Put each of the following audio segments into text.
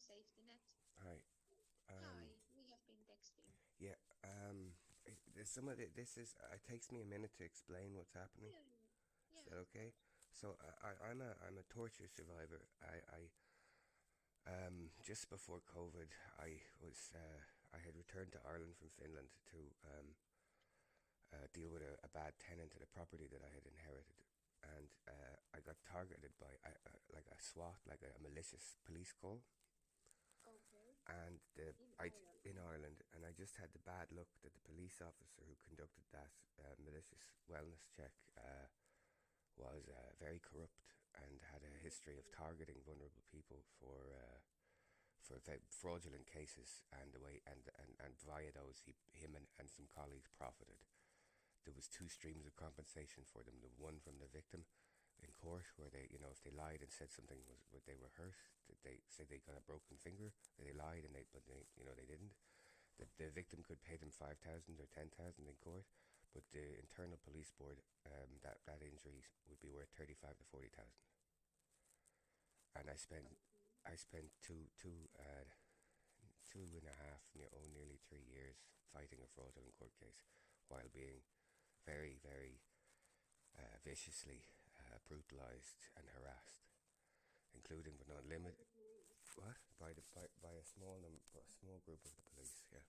Safetynet. Hi. Um, Hi, we have been texting. yeah. There's some of this is. It takes me a minute to explain what's happening. Yeah, Is yeah, that of okay? course. So I'm a torture survivor. Just before COVID, I had returned to Ireland from Finland to deal with a bad tenant at a property that I had inherited, and I got targeted by like a SWAT, like a malicious police call. Okay. And In I Ireland. in Ireland, and I just had the bad luck that the police officer who conducted that malicious wellness check was very corrupt and had a history of targeting vulnerable people for fraudulent cases, and the way and via those him and some colleagues profited. There was two streams of compensation for them: the one from the victim in court, where they, if they lied and said something was what they were hurt, that they said they got a broken finger, that they lied and they didn't. The victim could pay them 5,000 or 10,000 in court, but the internal police board, that injury would be worth 35 to 40,000. And I spent two and a half, nearly 3 years fighting a fraudulent court case, while being very, very viciously brutalized and harassed, including but not By limited. the police. What? By a small group of the police, yeah.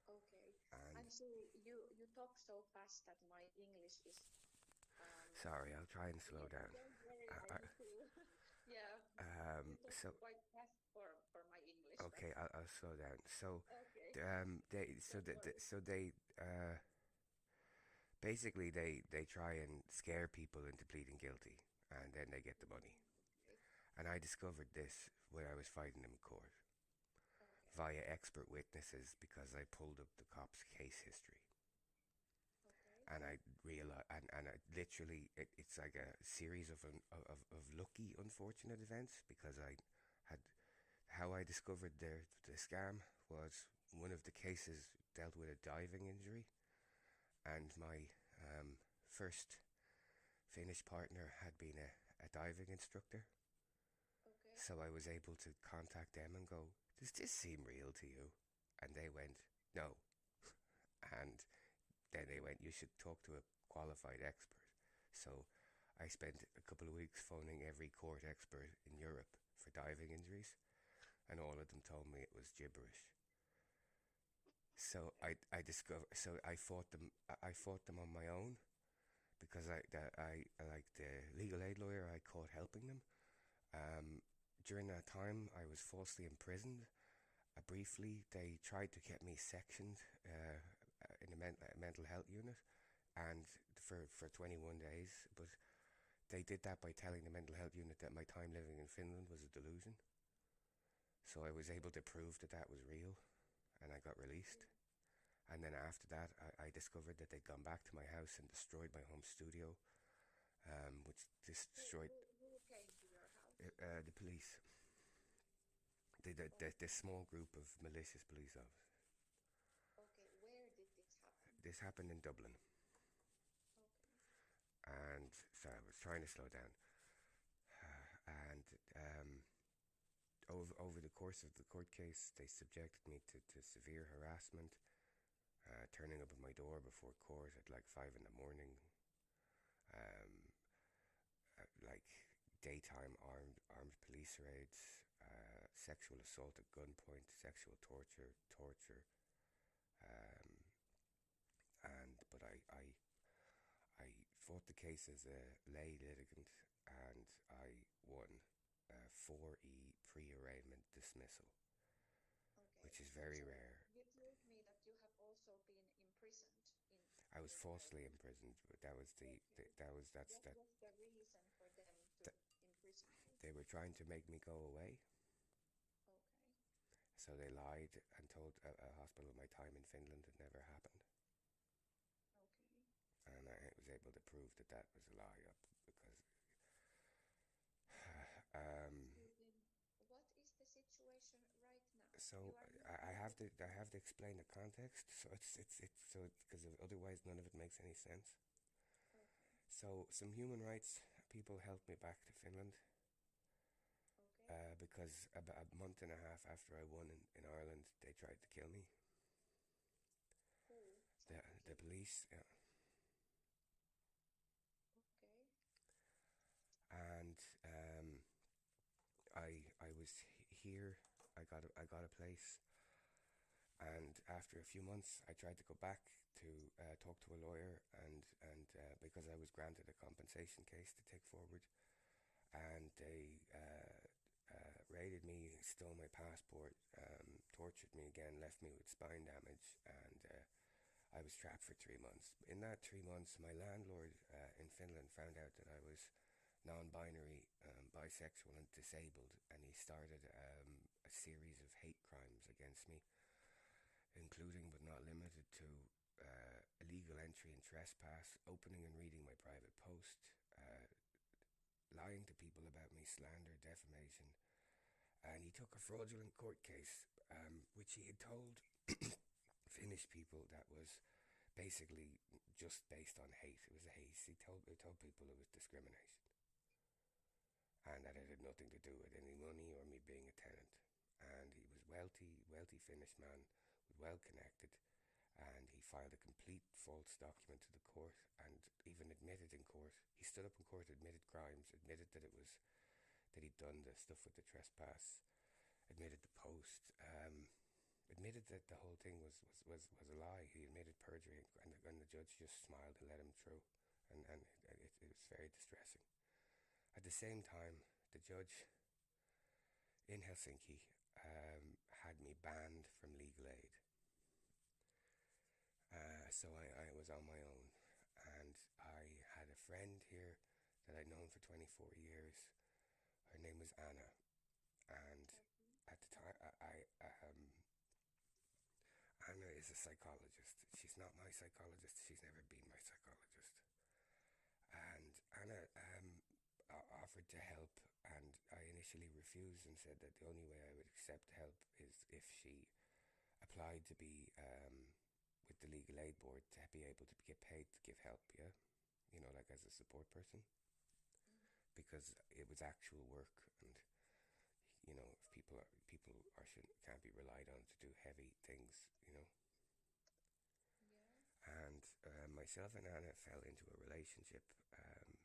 Okay. And I'm sorry, you talk so fast that my English is sorry, I'll try and slow down. don't worry, I Uh, need to yeah. You talk so quite fast for my English, but okay, I'll slow down. So, okay. they so Don't the worry. so they basically they try and scare people into pleading guilty, and then they get the money. Okay. And I discovered this when I was fighting them in court Okay. via expert witnesses, because I pulled up the cop's case history. Okay. And I realized, and I literally, it's like a series of lucky, unfortunate events, because I had, how I discovered the scam was one of the cases dealt with a diving injury, and my first Finnish partner had been a diving instructor. Okay. So I was able to contact them and go, does this seem real to you? And they went, no. And then they went, you should talk to a qualified expert. So I spent a couple of weeks phoning every court expert in Europe for diving injuries, and all of them told me it was gibberish. So I discovered. So I fought them on my own, because I like the legal aid lawyer I caught helping them. Um, During that time, I was falsely imprisoned. Briefly, they tried to get me sectioned in a mental health unit, and for 21 days. But they did that by telling the mental health unit that my time living in Finland was a delusion. So I was able to prove that that was real, and I got released. And then after that, I discovered that they'd gone back to my house and destroyed my home studio, which destroyed Who came to your house? the police. The Okay. small group of malicious police officers. Okay. Where did this happen? This happened in Dublin, Okay. and so I was trying to slow down. And over the course of the court case, they subjected me to severe harassment, turning up at my door before court at like 5 in the morning, um, like daytime armed police raids, sexual assault at gunpoint, sexual torture, um, and but I fought the case as a lay litigant, and I won a 4E pre-arraignment dismissal, Okay. which is very So rare. you told me that you have also been imprisoned I was in falsely Ireland. imprisoned, but that was Okay. that was that's What that, was the reason for them to that imprison you? they were trying to make me go away. Okay. So they lied and told a hospital my time in Finland had never happened, Okay. and I was able to prove that that was a lie, because um, So then, what is the situation right now? You so are I living have with to I them. have to explain the context. So it's so because otherwise none of it makes any sense. Okay. So some human rights people helped me back to Finland, Okay. because about a month and a half after I won in Ireland, they tried to kill me. Who tried to The kill you? police, yeah. Okay. And I was here. I got a place, and after a few months, I tried to go back to talk to a lawyer, and because I was granted a compensation case to take forward, and they raided me, stole my passport, tortured me again, left me with spine damage, and I was trapped for 3 months. In that 3 months, my landlord in Finland found out that I was non-binary, bisexual and disabled, and he started a series of hate crimes against me, including but not limited to illegal entry and trespass, opening and reading my private post, lying to people about me, slander, defamation, and he took a fraudulent court case, which he had told Finnish people that was basically just based on hate. It was a hate. He told people it was discrimination, and that it had nothing to do with any money or me being a tenant. And he was wealthy Finnish man, well connected, and he filed a complete false document to the court, and even admitted in court. He stood up in court, admitted crimes, admitted that he'd done the stuff with the trespass, admitted the post, admitted that the whole thing was a lie. He admitted perjury, and the judge just smiled and let him through, and it was very distressing. At the same time, the judge in Helsinki had me banned from legal aid. So I was on my own, and I had a friend here that I'd known for 24 years. Her name was Anna, and at the time, Anna is a psychologist. She's not my psychologist. She's never been my psychologist. And Anna offered to help, and I initially refused and said that the only way I would accept help is if she applied to be with the legal aid board to be able to get paid to give help, yeah? You know, like as a support person. Because it was actual work, and you know, if people can't be relied on to do heavy things, you know. Yeah. And myself and Anna fell into a relationship, and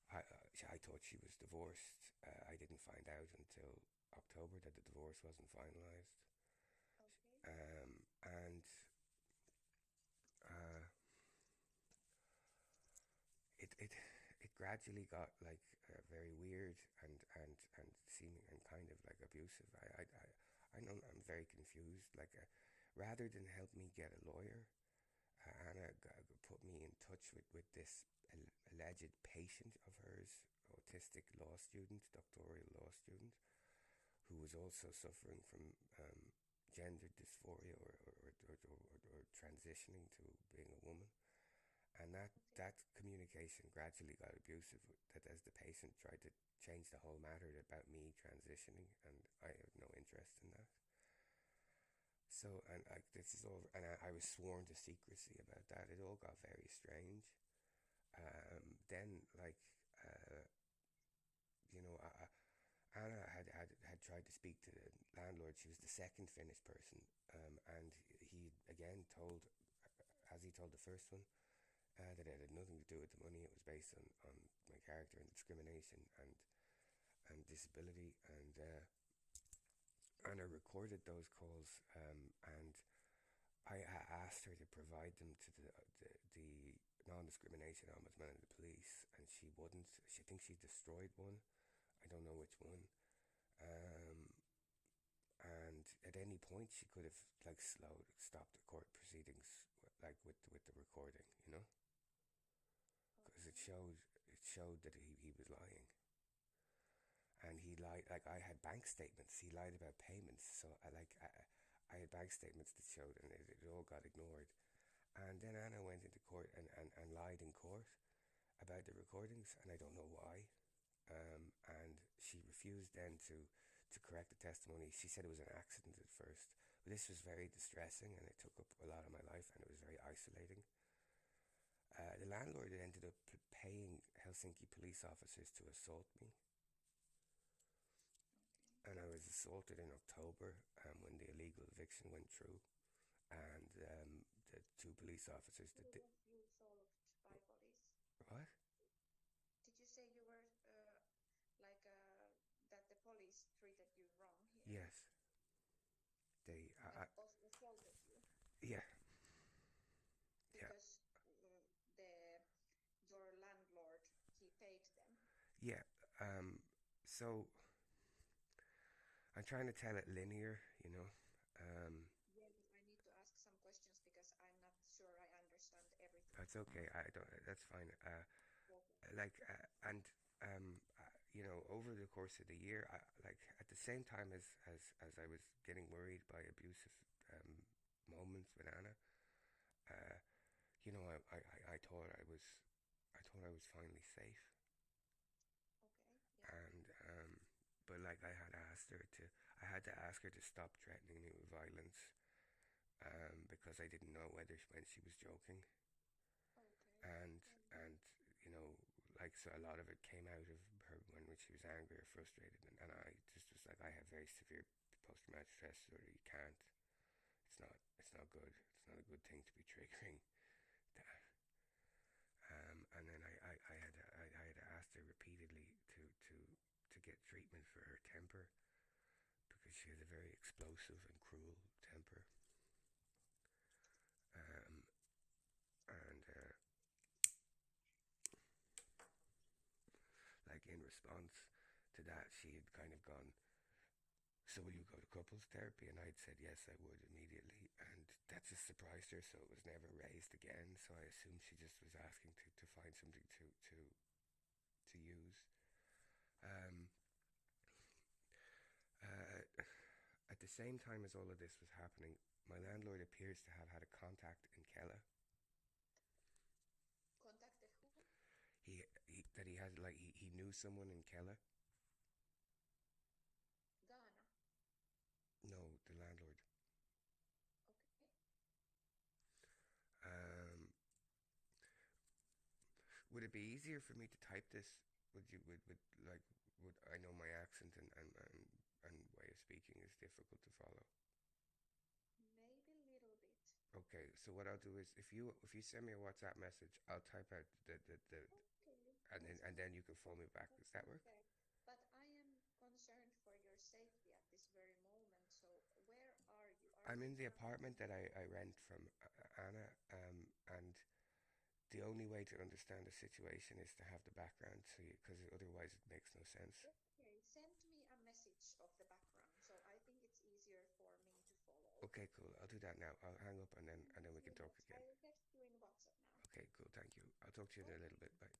I thought she was divorced. I didn't find out until October that the divorce wasn't finalised. Okay. And it gradually got like very weird and seeming and kind of like abusive. I know I'm very confused. Like, rather than help me get a lawyer, Anna put me in touch with this alleged patient of hers, autistic law student, doctoral law student, who was also suffering from gender dysphoria or transitioning to being a woman. And that communication gradually got abusive, that as the patient tried to change the whole matter about me transitioning, and I have no interest in that. So, and this is all, and I was sworn to secrecy about that. It all got very strange. Then, like, you know, Anna had tried to speak to the landlord. She was the second Finnish person, and he again told, as he told the first one, that it had nothing to do with the money. It was based on my character and discrimination and disability. And Anna recorded those calls, and I asked her to provide them to the non-discrimination ombudsman and the police, and she wouldn't. She thinks she destroyed one. I don't know which one. And at any point she could have like stopped the court proceedings, like with the recording, you know, because it showed that he was lying. And he lied. Like, I had bank statements. He lied about payments. So I had bank statements that showed, and it all got ignored. And then Anna went into court and lied in court about the recordings, and I don't know why. And she refused then to correct the testimony. She said it was an accident at first. But this was very distressing, and it took up a lot of my life, and it was very isolating. The landlord ended up paying Helsinki police officers to assault me. was assaulted in October when the illegal eviction went through, and the two police officers So that did was you assaulted by police? what? Did you say you were like that the police treated you wrong here Yes, they. and assaulted you Yeah, yeah, because the your landlord he paid them? yeah. So I'm trying to tell it linear, you know. Yeah, but I need to ask some questions because I'm not sure I understand everything. That's okay. I don't. That's fine. Okay. And you know, over the course of the year, like at the same time as I was getting worried by abusive moments with Anna, uh, you know, I thought I was finally safe, Okay. Yeah. and but like I had to ask her to stop threatening me with violence, because I didn't know whether when she was joking, Okay. and and you know, like, so a lot of it came out of her when she was angry or frustrated, and I just was like, I have very severe post-traumatic stress disorder. You can't. It's not good. It's not a good thing to be triggering that. And then I had asked her repeatedly to get treatment for her temper because she has a very explosive and cruel temper. Um, and like in response to that, she had kind of gone, "So will you go to couples therapy?" And I'd said yes, I would immediately, and that just surprised her. So it was never raised again. So I assumed she just was asking to find something to use. Um, uh, at the same time as all of this was happening, my landlord appears to have had a contact in Kella. Contacted who? He that he had like he knew someone in Kella. Ghana. No, the landlord. Okay. Um, would it be easier for me to type this? Would you would like would I know my accent and way of speaking is difficult to follow. Maybe a little bit. Okay, so what I'll do is if you send me a WhatsApp message, I'll type out the Okay, that's and then you can phone perfect. me back. Does That's that work? perfect. But I am concerned for your safety at this very moment. So where are you? Are I'm you in the currently apartment that in I your rent from Anna, and the only way to understand the situation is to have the background, so because otherwise it makes no sense. Okay, send me a message of the background. So I think it's easier for me to follow. Okay, cool. I'll do that now. I'll hang up Thank and you then we can so talk much. again. I will text you in WhatsApp now. Okay, cool. Thank you. I'll talk to you in a little Okay. bit. Bye.